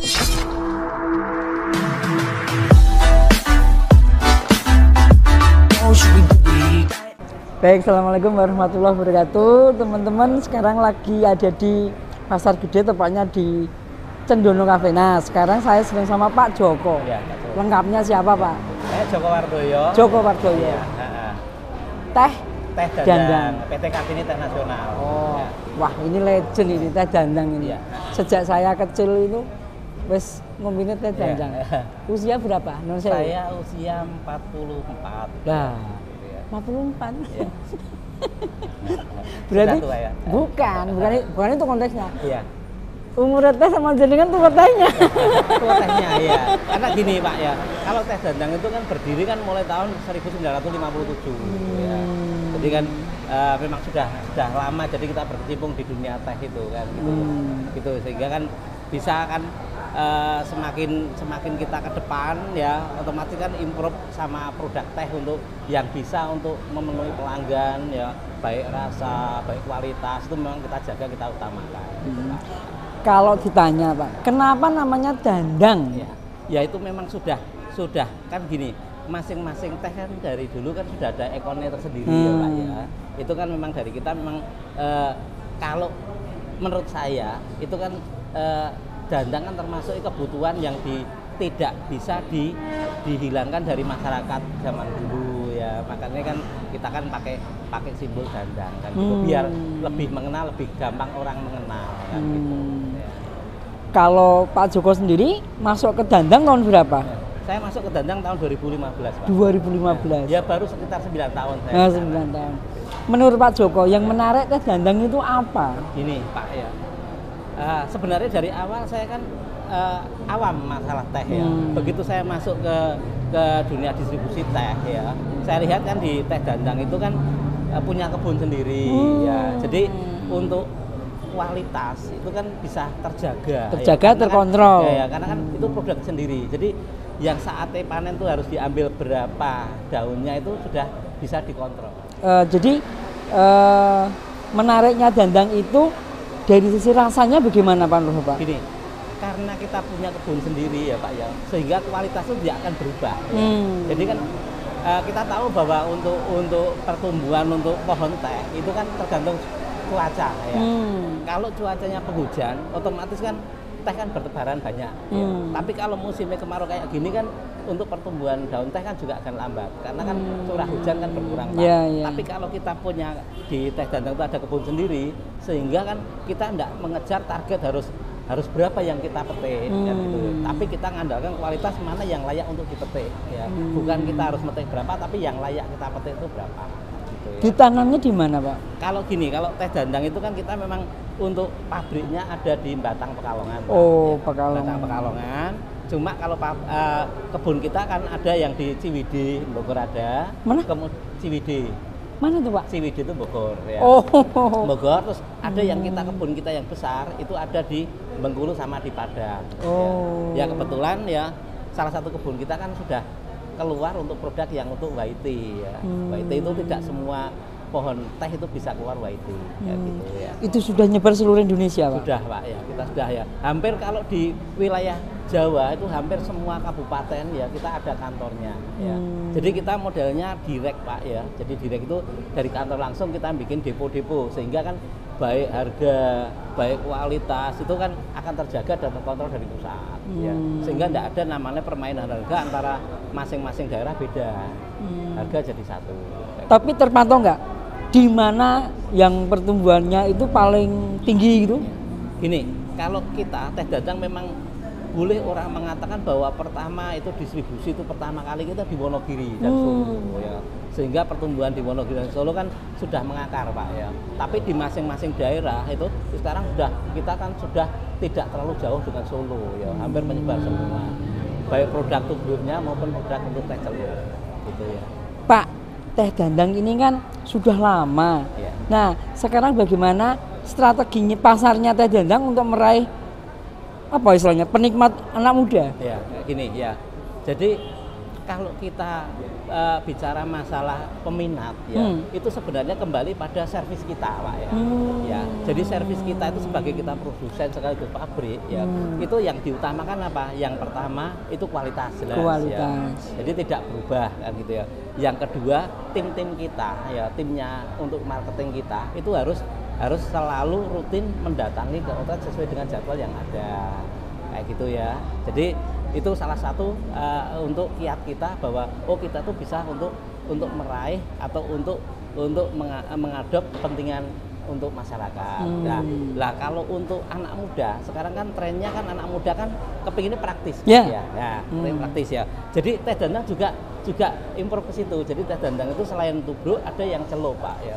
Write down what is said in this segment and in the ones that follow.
Baik, assalamualaikum warahmatullahi wabarakatuh. Teman-teman, sekarang lagi ada di Pasar Gede, tepatnya di Cendono Cafe. Nah, sekarang saya sedang sama Pak Joko. Ya, betul. Lengkapnya siapa, Pak? Saya Joko Wardoyo. Joko Wardoyo. Ya, Teh Dandang. PT Kartini Teh Nasional. Oh, ya. Wah, ini legend ini Teh Dandang ini. Ya. Sejak saya kecil itu wes ngombine Teh Dandang. Ya. Usia berapa? Saya usia 44. Nah, Ya. 44. Ya. Berarti tua, ya? bukan itu konteksnya. Iya. Umur teh sama jenengan tua tehnya. Tua tehnya ya. Karena gini Pak ya, kalau Teh Dandang itu kan berdiri kan mulai tahun 1957. Ya. Jadi kan memang sudah lama, jadi kita berkecimpung di dunia teh itu kan gitu. Sehingga kan bisa kan semakin kita ke depan ya, otomatis kan improve sama produk teh untuk yang bisa untuk memenuhi pelanggan ya, baik rasa, baik kualitas, itu memang kita jaga, kita utamakan. Kalau ditanya Pak, kenapa namanya Dandang? Ya itu memang sudah kan gini, masing-masing teh kan dari dulu kan sudah ada ekornya tersendiri ya Pak ya. Itu kan memang dari kita memang kalau menurut saya itu kan Dandang kan termasuk kebutuhan yang tidak bisa dihilangkan dari masyarakat zaman dulu ya. Makanya kan kita kan pakai simbol Dandang kan gitu, biar lebih mengenal, lebih gampang orang mengenal kan gitu. Ya. Kalau Pak Joko sendiri masuk ke Dandang tahun berapa? Ya. Saya masuk ke Dandang tahun 2015 Pak. 2015. Ya baru sekitar 9 tahun saya. Nah, 9 tahun. Menurut Pak Joko yang menarik Teh Dandang itu apa? Gini Pak ya. Sebenarnya dari awal saya kan awam masalah teh ya. Begitu saya masuk ke dunia distribusi teh ya, saya lihat kan di Teh Dandang itu kan punya kebun sendiri ya. Jadi untuk kualitas itu kan bisa terjaga ya, terkontrol. Karena kan itu produk sendiri. Jadi yang saatnya panen tuh harus diambil berapa daunnya itu sudah bisa dikontrol. Jadi menariknya Dandang itu dari sisi rasanya bagaimana Pak Nur Pak? Gini, karena kita punya kebun sendiri ya Pak ya, sehingga kualitas itu tidak akan berubah. Ya. Jadi kan kita tahu bahwa untuk pertumbuhan untuk pohon teh itu kan tergantung cuaca ya. Kalau cuacanya penghujan, otomatis kan teh kan bertebaran banyak. Ya. Tapi kalau musimnya kemarau kayak gini kan untuk pertumbuhan daun teh kan juga akan lambat karena kan curah hujan kan berkurang. Tapi kalau kita punya di Teh Dandang itu ada kebun sendiri, sehingga kan kita tidak mengejar target harus berapa yang kita petik kan gitu. Tapi kita mengandalkan kualitas mana yang layak untuk dipetik ya. Bukan kita harus metik berapa, tapi yang layak kita petik itu berapa. Gitu, ya. Ditanamnya di mana Pak? Kalau gini, kalau Teh Dandang itu kan kita memang untuk pabriknya ada di Batang Pekalongan. Oh, Pak. Pekalongan. Batang Pekalongan. Cuma kalau kebun kita kan ada yang di Ciwidey, Bogor ada. Mana? Ciwidey. Mana tuh Pak? Ciwidey itu Bogor ya. Oh. Bogor, terus ada yang kebun kita yang besar itu ada di Bengkulu sama di Padang. Oh. Ya kebetulan ya salah satu kebun kita kan sudah keluar untuk produk yang untuk whitey ya. Whitey itu tidak semua pohon teh itu bisa keluar whitey ya gitu ya. Itu sudah nyebar seluruh Indonesia Pak? Sudah Pak ya, kita sudah ya. Hampir kalau di wilayah Jawa itu hampir semua kabupaten ya kita ada kantornya ya. Jadi kita modelnya direct Pak ya. Jadi direct itu dari kantor langsung kita bikin depo-depo sehingga kan baik harga, baik kualitas itu kan akan terjaga dan terkontrol dari pusat ya. Sehingga tidak ada namanya permainan harga antara masing-masing daerah beda. Harga jadi satu. Tapi terpantau nggak di mana yang pertumbuhannya itu paling tinggi gitu? Gini, kalau kita Teh Dandang memang boleh orang mengatakan bahwa pertama itu distribusi itu pertama kali kita di Wonogiri dan Solo ya. Sehingga pertumbuhan di Wonogiri dan Solo kan sudah mengakar Pak ya. Tapi di masing-masing daerah itu sekarang kita kan sudah tidak terlalu jauh dengan Solo ya, hampir menyebar semua. Baik produk tumbuhnya maupun produk untuk teh celur gitu ya. Pak, Teh Dandang ini kan sudah lama. Ya. Nah, sekarang bagaimana strateginya pasarnya Teh Dandang untuk meraih apa istilahnya penikmat anak muda? Ya, gini ya. Jadi kalau kita bicara masalah peminat ya, itu sebenarnya kembali pada servis kita, Pak ya. Ya, jadi servis kita itu sebagai kita produsen sekaligus pabrik ya, itu yang diutamakan apa? Yang pertama itu kualitas jelas Kualitas. ya. Jadi tidak berubah kan gitu ya. Yang kedua, tim-tim kita ya, timnya untuk marketing kita itu harus selalu rutin mendatangi ke outlet sesuai dengan jadwal yang ada. Kayak gitu ya. Jadi itu salah satu untuk kiat kita bahwa kita tuh bisa untuk meraih atau untuk mengadop kepentingan untuk masyarakat. Nah, kalau untuk anak muda sekarang kan trennya kan anak muda kan kepinginnya praktis ya. Nah, praktis ya. Jadi teh dandang juga improve ke situ. Jadi teh dandang itu selain tubruk ada yang celup, Pak ya.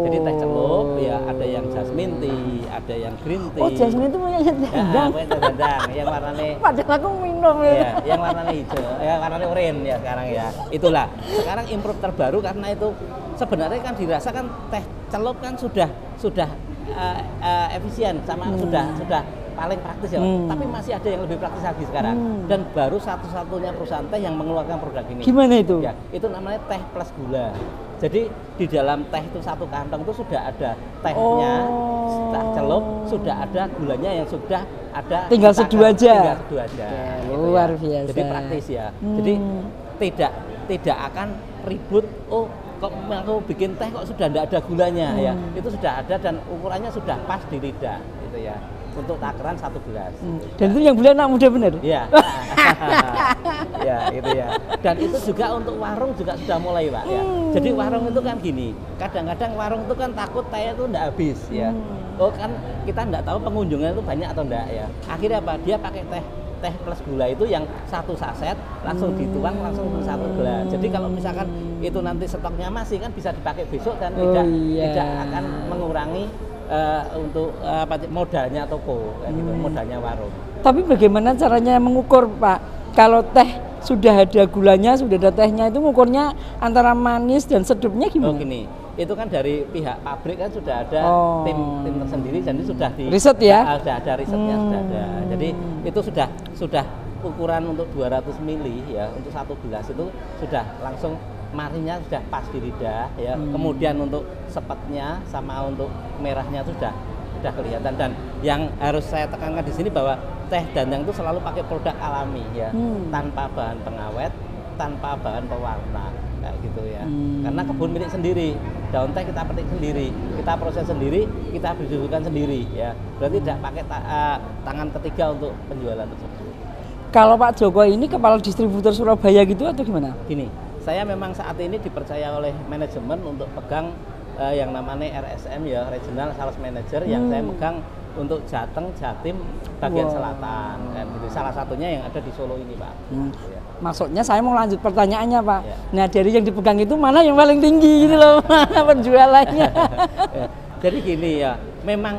Jadi teh celup ya, ada yang jasmine tea, ada yang green tea. Oh, jasmine itu punya teh dandang. Punya teh dandang yang warnanya padahal aku minum ya, yang warnanya hijau, ya warnanya oranye ya sekarang ya. Itulah. Sekarang improve terbaru karena itu sebenarnya kan dirasakan teh celup kan sudah efisien sama sudah paling praktis ya, tapi masih ada yang lebih praktis lagi sekarang dan baru satu-satunya perusahaan teh yang mengeluarkan produk ini. Gimana itu? Ya, itu namanya teh plus gula. Jadi di dalam teh itu satu kantong itu sudah ada tehnya, teh celup, sudah ada gulanya yang sudah ada. Tinggal seduh aja. Tinggal seduh aja. Gitu luar biasa. Jadi praktis ya. Jadi tidak akan ribut. Kok aku bikin teh kok sudah tidak ada gulanya ya. Itu sudah ada dan ukurannya sudah pas di lidah gitu ya. Untuk takaran 1 gelas. Dan itu yang beli anak muda benar? Iya. Ya, itu ya. Dan itu juga untuk warung juga sudah mulai, Pak ya. Jadi warung itu kan gini, kadang-kadang warung itu kan takut teh itu enggak habis ya. Kan kita enggak tahu pengunjungnya itu banyak atau enggak ya. Akhirnya apa? Dia pakai teh plus gula itu yang 1 saset langsung dituang langsung 1 gelas. Jadi kalau misalkan itu nanti stoknya masih kan bisa dipakai besok dan tidak akan mengurangi untuk modalnya toko gitu, modalnya warung. Tapi bagaimana caranya mengukur, Pak? Kalau teh sudah ada gulanya, sudah ada tehnya, itu mengukurnya antara manis dan sedupnya gimana? Gini, itu kan dari pihak pabrik kan sudah ada tim tersendiri, jadi sudah di riset ya? Sudah ada risetnya, sudah ada. Jadi itu sudah ukuran untuk 200 ml ya, untuk 1 gelas itu sudah langsung marinya sudah pas di lidah ya. Kemudian untuk sepetnya sama untuk merahnya sudah kelihatan. Dan yang harus saya tekankan di sini bahwa teh dandang itu selalu pakai produk alami ya, tanpa bahan pengawet, tanpa bahan pewarna kayak gitu ya. Karena kebun milik sendiri, daun teh kita petik sendiri, kita proses sendiri, kita berdirikan sendiri ya. Berarti tidak pakai tangan ketiga untuk penjualan tersebut. Kalau Pak Joko ini kepala distributor Surabaya gitu atau gimana? Gini, saya memang saat ini dipercaya oleh manajemen untuk pegang yang namanya RSM ya, Regional Sales Manager, yang saya pegang untuk Jateng, Jatim, bagian selatan kan gitu. Salah satunya yang ada di Solo ini, Pak. Ya. Maksudnya saya mau lanjut pertanyaannya, Pak. Ya. Nah, dari yang dipegang itu mana yang paling tinggi gitu loh, penjualannya. Ya. Jadi gini ya, memang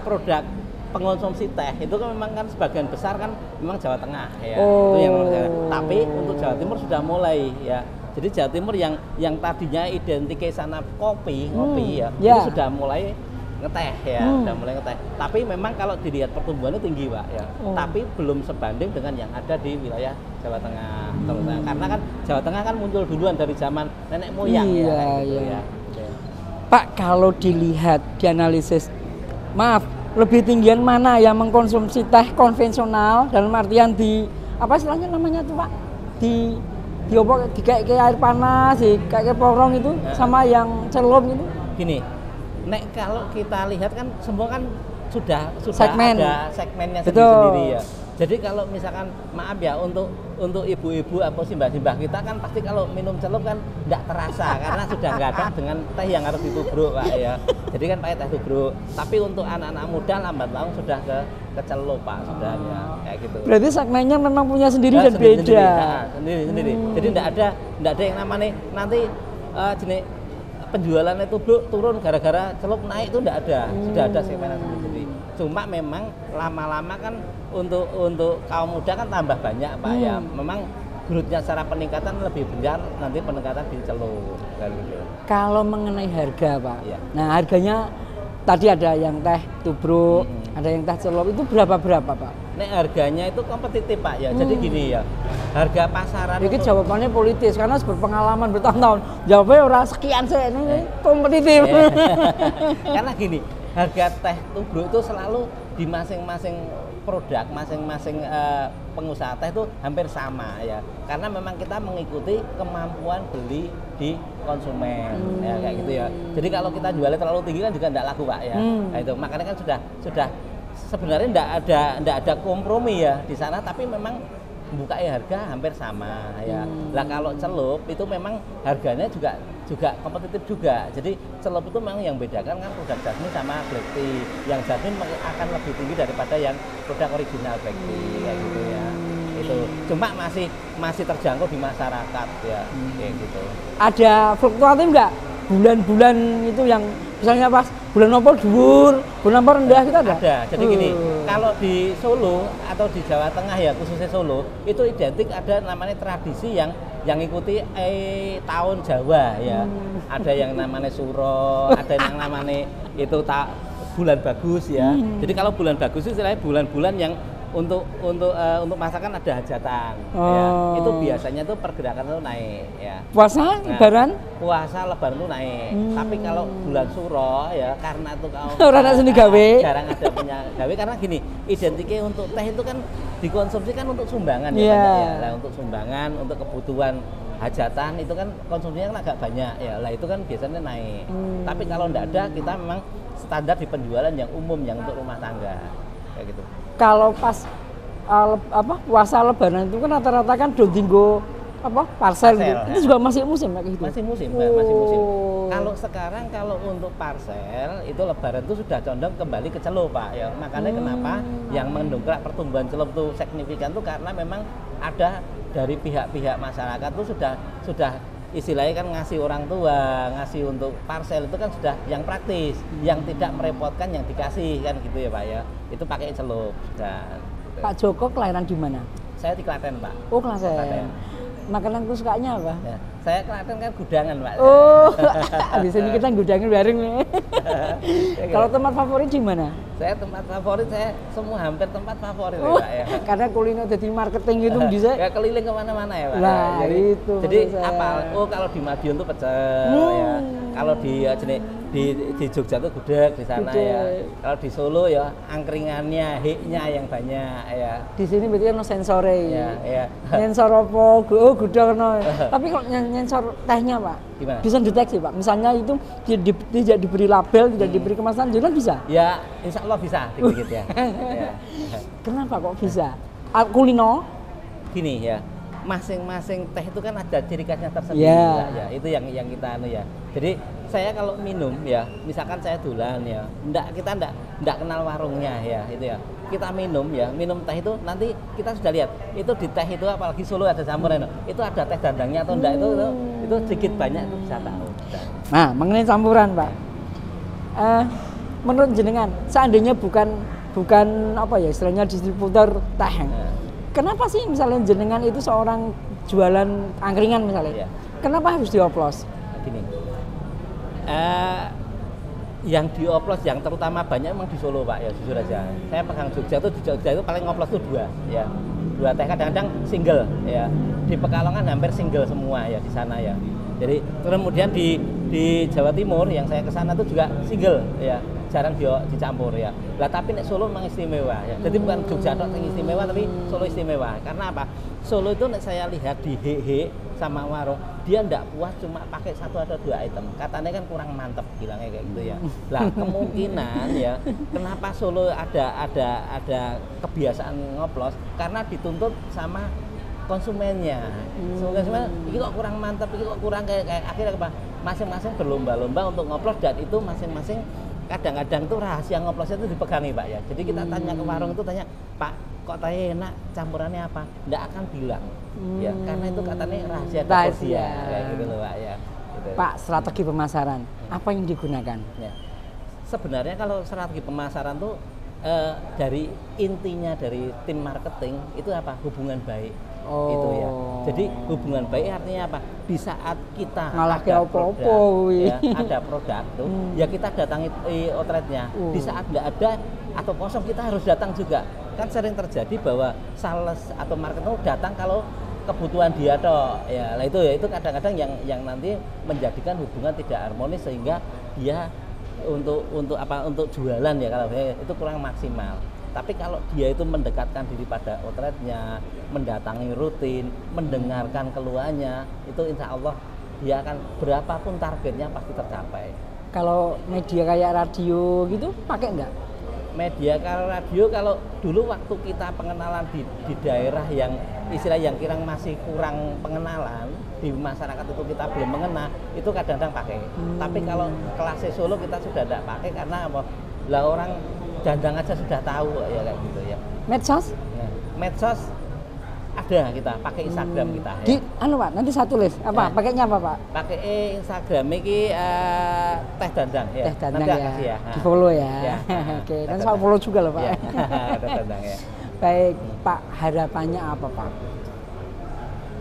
produk pengonsumsi teh itu kan memang kan sebagian besar kan memang Jawa Tengah ya. Itu yang tapi untuk Jawa Timur sudah mulai ya. Jadi Jawa Timur yang tadinya identik sana ngopi ya, itu sudah mulai ngeteh ya, sudah mulai ngeteh. Tapi memang kalau dilihat pertumbuhannya tinggi, Pak ya. Tapi belum sebanding dengan yang ada di wilayah Jawa Tengah. Karena kan Jawa Tengah kan muncul duluan dari zaman nenek moyang ya. Pak, kalau dilihat dianalisis, maaf, lebih tinggian mana yang mengkonsumsi teh konvensional dalam artian di apa istilahnya namanya tuh, Pak? Di kayak air panas, kayak porong itu sama yang celup gitu. Gini, nek kalau kita lihat kan semua kan sudah ada segmennya sendiri ya. Jadi kalau misalkan maaf ya untuk ibu-ibu atau simbah-simbah kita kan pasti kalau minum celup kan tidak terasa karena sudah nggak ada dengan teh yang harus ditubruk, Pak ya. Jadi kan pakai teh tubruk. Tapi untuk anak-anak muda lambat laun sudah ke celup, Pak, sudah ya kayak gitu. Berarti segmennya memang punya sendiri dan beda. Sendiri. Jadi tidak ada yang namanya nanti jenis penjualannya tubruk turun gara-gara celup naik itu tidak ada. Sudah ada segmen sendiri. Cuma memang lama-lama kan untuk kaum muda kan tambah banyak, Pak ya. Memang growth-nya secara peningkatan lebih besar nanti peningkatan di celup gitu. Kalau mengenai harga, Pak. Ya. Nah, harganya tadi ada yang teh tubruk, ada yang teh celup, itu berapa, Pak? nek harganya itu kompetitif Pak ya. Jadi gini ya, harga pasaran Ini jawabannya politis karena berpengalaman bertahun-tahun. Jawabnya orang sekian sih, ini kompetitif. Karena gini, harga teh tubruk itu selalu di masing-masing produk, masing-masing pengusaha teh itu hampir sama ya. Karena memang kita mengikuti kemampuan beli di konsumen ya kayak gitu ya. Jadi kalau kita jualnya terlalu tinggi kan juga tidak laku Pak ya. Nah, itu makanya kan sudah sebenarnya tidak ada kompromi ya di sana, tapi memang buka harga hampir sama ya. Lah kalau celup itu memang harganya juga kompetitif juga. Jadi celup itu memang yang bedakan kan produk jasmine sama black tea. Yang jasmine akan lebih tinggi daripada yang produk original black tea kayak gitu ya. Itu cuma masih terjangkau di masyarakat ya kayak gitu. Ada fluktuatif nggak bulan-bulan itu yang misalnya pas bulan apa dhuwur, bulan apa rendah kita ada? Ada. Jadi gini, kalau di Solo atau di Jawa Tengah ya khususnya Solo itu identik ada namanya tradisi yang ikuti tahun Jawa ya. Ada yang namanya Suro, ada yang namanya itu bulan bagus ya. Jadi kalau bulan bagus itu istilahnya bulan-bulan yang untuk masakan ada hajatan ya. Itu biasanya tuh pergerakan itu naik ya. Puasa lebaran? Puasa lebaran itu naik. Tapi kalau bulan Suro ya karena tuh orang nak seni gawe. Jarang ada punya gawe karena gini, identiknya untuk teh itu kan dikonsumsi kan untuk sumbangan ya, Yeah. Lah untuk sumbangan, untuk kebutuhan hajatan itu kan konsumsinya kan agak banyak ya. Lah itu kan biasanya naik. Tapi kalau enggak ada kita memang standar di penjualan yang umum yang untuk rumah tangga kayak gitu. Kalau pas puasa lebaran itu kan rata-rata kan do dinggo parcel gitu. Itu juga masih musim kayak gitu. Masih musim, Mbak, masih musim. Kalau sekarang kalau untuk parcel itu lebaran itu sudah condong kembali ke celup Pak ya. Makanya kenapa yang mendongkrak pertumbuhan celup itu signifikan tuh karena memang ada dari pihak-pihak masyarakat tuh sudah istilahnya kan ngasih orang tua, ngasih untuk parcel itu kan sudah yang praktis, yang tidak merepotkan yang dikasih kan gitu ya Pak ya. Itu pakai celup sudah. Gitu. Pak Joko kelahiran di mana? Saya di Klaten Pak. Oh Klaten. Makanan kesukaannya apa? Ya, saya Klaten kan gudangan Pak. Oh, di sini kita gudangan bareng nih. Kalau tempat favorit di mana? Saya tempat favorit saya semua hampir tempat favorit ya Pak ya. Karena kuliner jadi marketing itu bisa. Ya keliling kemana-mana ya Pak. Nah, jadi apa? Oh kalau di Madiun tuh pecel ya. Kalau di jenis di Jogja tuh gudeg di sana ya. Kalau di Solo ya angkringannya, hiknya yang banyak ya. Di sini berarti kan sensore. Ya. Sensor apa? Oh gudeg no. Tapi kalau sensor tehnya Pak, gimana? Bisa deteksi Pak. Misalnya itu tidak diberi label, tidak diberi kemasan, juga bisa. Ya, insya Allah bisa dikit ya. Ya. Kenapa kok bisa? Kulino? Gini ya. Masing-masing teh itu kan ada ciri khasnya tersendiri ya. Itu yang kita ya. Jadi saya kalau minum ya, misalkan saya dolan ya, kita enggak kenal warungnya ya, itu ya. Kita minum ya, minum teh itu nanti kita sudah lihat itu di teh itu apalagi Solo ada campuran itu ada teh dandangnya atau enggak itu sedikit banyak itu bisa tahu. Nah, mengenai campuran Pak, menurut jenengan seandainya bukan apa ya istilahnya distributor teh, kenapa sih misalnya jenengan itu seorang jualan angkringan misalnya, kenapa harus dioplos? Gini, yang dioplos yang terutama banyak memang di Solo Pak ya, jujur aja. Saya pegang Jogja itu paling ngoplos tuh dua teh, kadang-kadang single ya. Di Pekalongan hampir single semua ya di sana ya. Jadi kemudian di Jawa Timur yang saya ke sana tuh juga single ya, jarang dicampur ya. Lah tapi nek Solo memang istimewa ya. Jadi bukan Jogja tok yang istimewa tapi Solo istimewa. Karena apa? Solo itu nek saya lihat di Hehe sama warung, dia ndak puas cuma pakai satu atau dua item. Katanya kan kurang mantep bilangnya kayak gitu ya. Lah kemungkinan ya kenapa Solo ada kebiasaan ngoplos karena dituntut sama konsumennya. Konsumen ini kok kurang mantap, ini kok kurang kayak akhirnya apa? Masing-masing berlomba-lomba untuk ngoplos dan itu masing-masing kadang-kadang tuh rahasia ngoplosnya itu dipegangi Pak ya. Jadi kita tanya ke warung itu tanya, "Pak, kok teh enak, campurannya apa?" Nggak akan bilang. Ya, karena itu katanya rahasia dia kayak gitu loh Pak ya. Gitu. Pak, strategi pemasaran apa yang digunakan? Ya. Sebenarnya kalau strategi pemasaran tuh dari intinya dari tim marketing itu apa? Hubungan baik. Itu ya. Jadi hubungan baik artinya apa? Di saat kita ada produk, ada produk tuh, ya kita datangi outletnya. Di saat nggak ada atau kosong kita harus datang juga. kan sering terjadi bahwa sales atau marketer datang kalau kebutuhan dia toh ya. Lah itu kadang-kadang yang nanti menjadikan hubungan tidak harmonis sehingga dia untuk jualan ya kalau itu kurang maksimal. Tapi kalau dia itu mendekatkan diri pada outletnya, mendatangi rutin, mendengarkan keluhannya, itu insya Allah dia akan berapapun targetnya pasti tercapai. Kalau media kayak radio gitu pakai nggak? Media kalau radio, kalau dulu waktu kita pengenalan di daerah yang istilah yang masih kurang pengenalan, di masyarakat itu kita belum mengenal, itu kadang-kadang pakai. Tapi kalau kelas Solo kita sudah tidak pakai karena apa? Lah orang dandang aja sudah tahu ya kayak gitu ya. Medsos? Ya. Medsos ada kita pakai Instagram kita. Di Ya. Pak, nanti saya tulis apa? Ya. Pakainya apa Pak? Pakai Instagram ini Teh Dandang ya. Teh Dandang nanti ya. kasih ya. Di follow ya. Ya. Oke, nanti saya follow juga loh Pak. Ya. Teh Dandang ya. Baik Pak, harapannya apa Pak?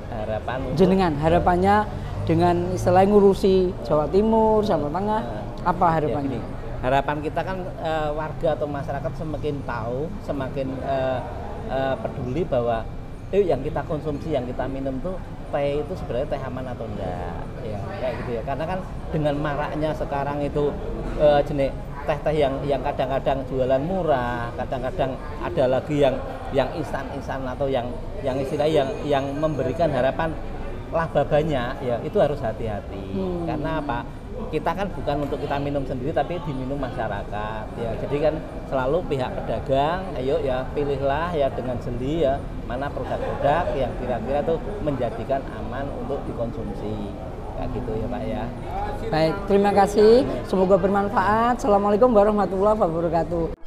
Harapan Jenengan harapannya dengan istilah ngurusi Jawa Timur, Jawa Tengah, apa harapannya? Ya, harapan kita kan warga atau masyarakat semakin tahu, semakin peduli bahwa yang kita konsumsi, yang kita minum tuh teh itu sebenarnya teh aman atau enggak ya kayak gitu ya. Karena kan dengan maraknya sekarang itu jenis teh-teh yang kadang-kadang jualan murah, kadang-kadang ada lagi yang instan-instan atau yang istilah yang memberikan harapan laba banyak ya, itu harus hati-hati. Karena apa? Kita kan bukan untuk kita minum sendiri tapi diminum masyarakat ya. Jadi kan selalu pihak pedagang ayo ya pilihlah ya dengan jeli ya mana produk-produk yang kira-kira tuh menjadikan aman untuk dikonsumsi kayak gitu ya Pak ya. Baik, terima kasih. Semoga bermanfaat. Assalamualaikum warahmatullahi wabarakatuh.